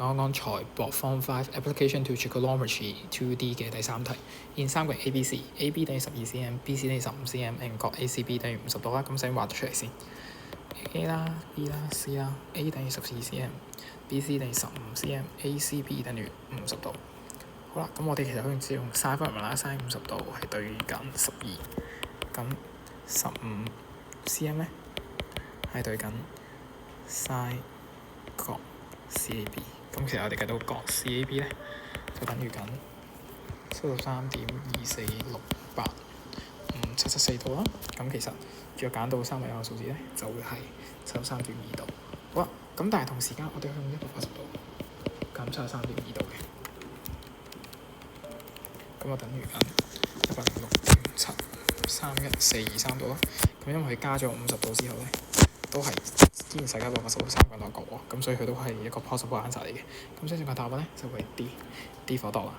啱啱才博 Form 5 Application to Trigonometry 2D 嘅第三題，現三角形 ABC，AB 等於12cm，BC 等於15cm， 角 ACB 等於50度啦。咁先畫咗出嚟先 ，A 啦、B 啦、C 啦 ，A 等於14cm，BC 等於15cm，ACB 等於50度。好啦，咁我哋其實可以只用 sin 方程啦，sin 50度係對緊12，咁15cm 咧係對緊 sin 角 CAB。咁其實我哋計到角 CAB 咧，就等於緊73.246857774度啦。咁其實若揀到三位一嘅數字咧，就會係73.2度。好啦，咁但係同時間我哋向180度減73.2度嘅，咁就等於緊106.73143度啦。咁因為佢加咗50度之後咧，都係依然世界180度三個角喎，咁所以佢都係一個 possible answer 嚟嘅。咁相信個答案咧就會 D 火度啦。